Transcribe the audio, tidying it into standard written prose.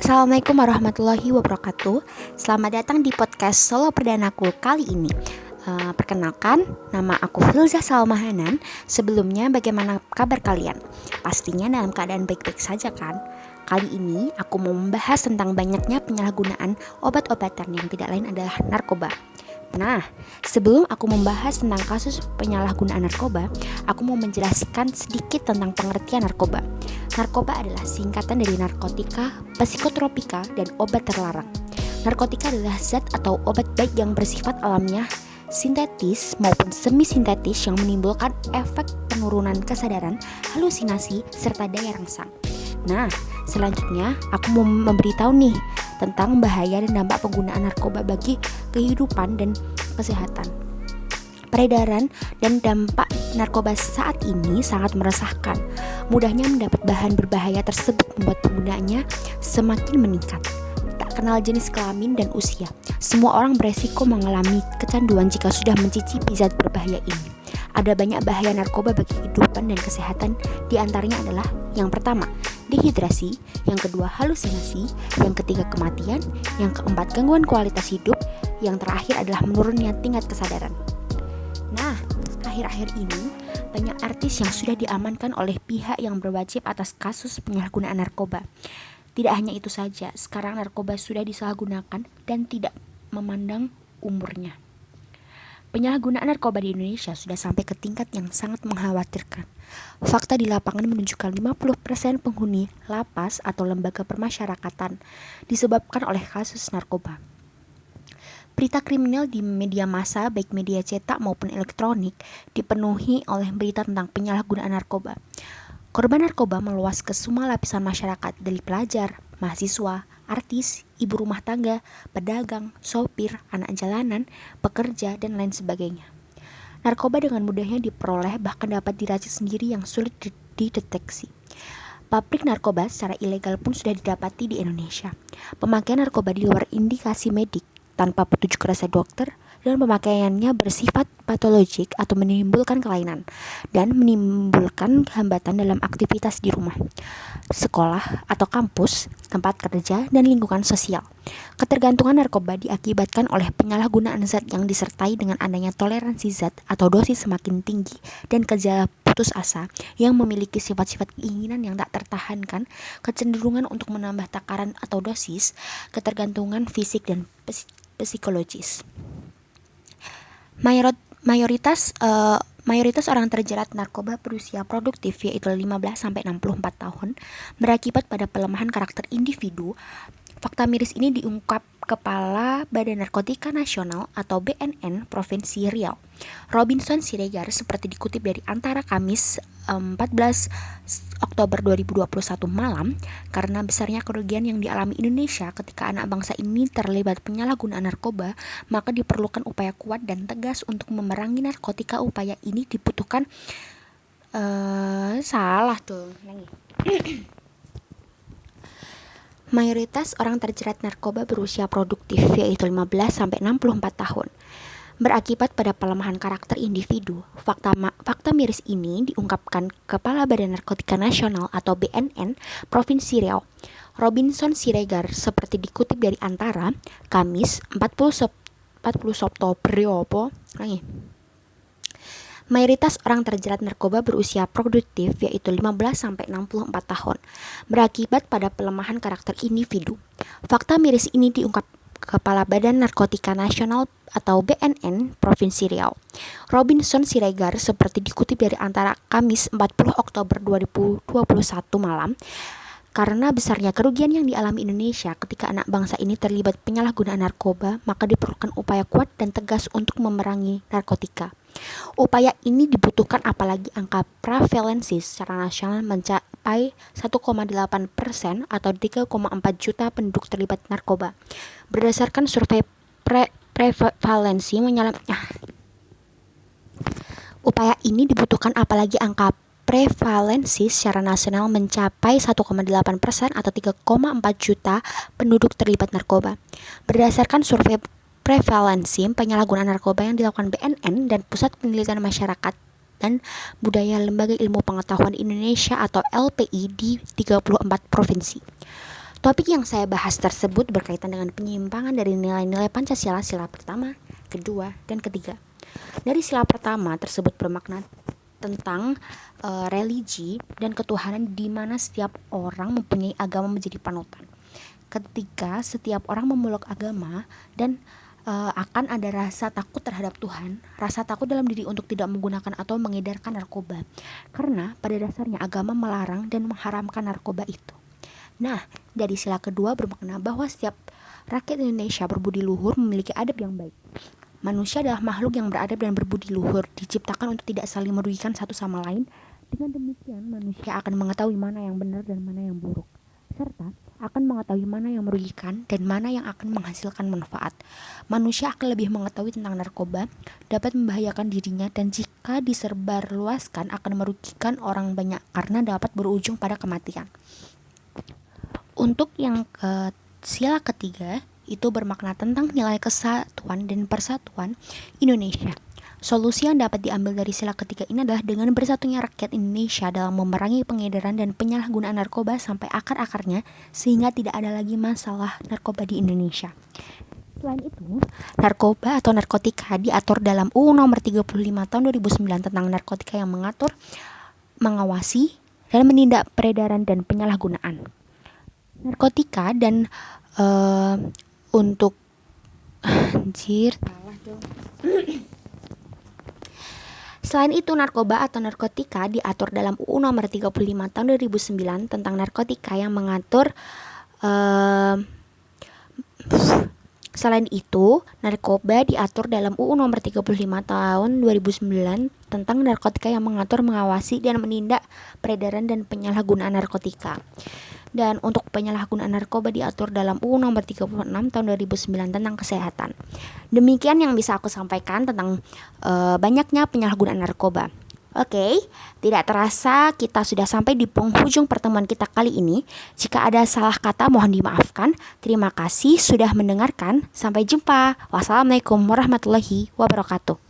Assalamualaikum warahmatullahi wabarakatuh. Selamat datang di podcast solo perdanaku kali ini. Perkenalkan, nama aku Filza Salmahanan. Sebelumnya, bagaimana kabar kalian? Pastinya dalam keadaan baik-baik saja kan? Kali ini aku mau membahas tentang banyaknya penyalahgunaan obat-obatan yang tidak lain adalah narkoba. Nah, sebelum aku membahas tentang kasus penyalahgunaan narkoba, aku mau menjelaskan sedikit tentang pengertian narkoba. Narkoba adalah singkatan dari narkotika, psikotropika, dan obat terlarang. Narkotika adalah zat atau obat baik yang bersifat alamiah, sintetis maupun semi-sintetis yang menimbulkan efek penurunan kesadaran, halusinasi, serta daya rangsang. Nah, selanjutnya aku mau memberitahu nih tentang bahaya dan dampak penggunaan narkoba bagi kehidupan dan kesehatan. Peredaran dan dampak narkoba saat ini sangat meresahkan. Mudahnya mendapat bahan berbahaya tersebut membuat penggunaannya semakin meningkat. Tak kenal jenis kelamin dan usia, semua orang beresiko mengalami kecanduan jika sudah mencicipi zat berbahaya ini. Ada banyak bahaya narkoba bagi kehidupan dan kesehatan, di antaranya adalah yang pertama, dehidrasi, yang kedua halusinasi, yang ketiga kematian, yang keempat gangguan kualitas hidup, yang terakhir adalah menurunnya tingkat kesadaran. Nah, akhir-akhir ini banyak artis yang sudah diamankan oleh pihak yang berwajib atas kasus penyalahgunaan narkoba. Tidak hanya itu saja, sekarang narkoba sudah disalahgunakan dan tidak memandang umurnya. Penyalahgunaan narkoba di Indonesia sudah sampai ke tingkat yang sangat mengkhawatirkan. Fakta di lapangan menunjukkan 50% penghuni lapas atau lembaga permasyarakatan disebabkan oleh kasus narkoba. Berita kriminal di media massa, baik media cetak maupun elektronik, dipenuhi oleh berita tentang penyalahgunaan narkoba. Korban narkoba meluas ke semua lapisan masyarakat, dari pelajar, mahasiswa, artis, ibu rumah tangga, pedagang, sopir, anak jalanan, pekerja, dan lain sebagainya. Narkoba dengan mudahnya diperoleh, bahkan dapat diracik sendiri yang sulit dideteksi. Pabrik narkoba secara ilegal pun sudah didapati di Indonesia. Pemakaian narkoba di luar indikasi medik, tanpa petunjuk resep dokter, dan pemakaiannya bersifat patologik atau menimbulkan kelainan dan menimbulkan hambatan dalam aktivitas di rumah, sekolah atau kampus, tempat kerja, dan lingkungan sosial. Ketergantungan narkoba diakibatkan oleh penyalahgunaan zat yang disertai dengan adanya toleransi zat atau dosis semakin tinggi dan gejala putus asa yang memiliki sifat-sifat keinginan yang tak tertahankan, kecenderungan untuk menambah takaran atau dosis, ketergantungan fisik dan psikologis. Mayoritas orang terjerat narkoba berusia produktif, yaitu 15-64 tahun, berakibat pada pelemahan karakter individu. Fakta miris ini diungkap Kepala Badan Narkotika Nasional atau BNN Provinsi Riau, Robinson Siregar, seperti dikutip dari Antara Kamis 14 Oktober 2021 malam. Karena besarnya kerugian yang dialami Indonesia ketika anak bangsa ini terlibat penyalahgunaan narkoba, maka diperlukan upaya kuat dan tegas untuk memerangi narkotika. Upaya ini dibutuhkan Mayoritas orang terjerat narkoba berusia produktif, yaitu 15-64 tahun, berakibat pada pelemahan karakter individu. Fakta miris ini diungkapkan Kepala Badan Narkotika Nasional atau BNN Provinsi Riau, Robinson Siregar, seperti dikutip dari Antara Kamis 40 Oktober. Mayoritas orang terjerat narkoba berusia produktif, yaitu 15-64 tahun, berakibat pada pelemahan karakter individu. Fakta miris ini diungkap Kepala Badan Narkotika Nasional atau BNN Provinsi Riau, Robinson Siregar, seperti dikutip dari Antara Kamis 40 Oktober 2021 malam. Karena besarnya kerugian yang dialami Indonesia ketika anak bangsa ini terlibat penyalahgunaan narkoba, maka diperlukan upaya kuat dan tegas untuk memerangi narkotika. Upaya ini dibutuhkan apalagi angka prevalensi secara nasional mencapai 1,8% atau 3,4 juta penduduk terlibat narkoba. Berdasarkan survei prevalensi upaya ini dibutuhkan apalagi angka prevalensi secara nasional mencapai 1,8% atau 3,4 juta penduduk terlibat narkoba. Berdasarkan survei prevalensi penyalahgunaan narkoba yang dilakukan BNN dan Pusat Penelitian Masyarakat dan Budaya Lembaga Ilmu Pengetahuan Indonesia atau LPI di 34 provinsi. Topik yang saya bahas tersebut berkaitan dengan penyimpangan dari nilai-nilai Pancasila sila pertama, kedua, dan ketiga. Dari sila pertama tersebut bermakna tentang religi dan ketuhanan di mana setiap orang mempunyai agama menjadi panutan. Ketika setiap orang memeluk agama dan akan ada rasa takut terhadap Tuhan, rasa takut dalam diri untuk tidak menggunakan atau mengedarkan narkoba. Karena pada dasarnya agama melarang dan mengharamkan narkoba itu. Nah, dari sila kedua bermakna bahwa setiap rakyat Indonesia berbudi luhur memiliki adab yang baik. Manusia adalah makhluk yang beradab dan berbudi luhur, diciptakan untuk tidak saling merugikan satu sama lain. Dengan demikian, manusia akan mengetahui mana yang benar dan mana yang buruk, serta akan mengetahui mana yang merugikan dan mana yang akan menghasilkan manfaat. Manusia akan lebih mengetahui tentang narkoba, dapat membahayakan dirinya, dan jika disebarluaskan akan merugikan orang banyak karena dapat berujung pada kematian. Untuk yang sila ketiga, itu bermakna tentang nilai kesatuan dan persatuan Indonesia. Solusi yang dapat diambil dari sila ketiga ini adalah dengan bersatunya rakyat Indonesia dalam memerangi pengedaran dan penyalahgunaan narkoba sampai akar-akarnya, sehingga tidak ada lagi masalah narkoba di Indonesia. Selain itu, narkoba atau narkotika diatur dalam UU Nomor 35 Tahun 2009 tentang narkotika yang mengatur, mengawasi, dan menindak peredaran dan penyalahgunaan narkotika dan untuk Selain itu, narkoba atau narkotika diatur dalam UU Nomor 35 Tahun 2009 tentang narkotika yang mengatur Selain itu, narkoba diatur dalam UU Nomor 35 Tahun 2009 tentang narkotika yang mengatur, mengawasi, dan menindak peredaran dan penyalahgunaan narkotika. Dan untuk penyalahgunaan narkoba diatur dalam UU Nomor 36 Tahun 2009 tentang kesehatan. Demikian yang bisa aku sampaikan tentang banyaknya penyalahgunaan narkoba. Oke, tidak terasa kita sudah sampai di penghujung pertemuan kita kali ini. Jika ada salah kata mohon dimaafkan. Terima kasih sudah mendengarkan. Sampai jumpa. Wassalamualaikum warahmatullahi wabarakatuh.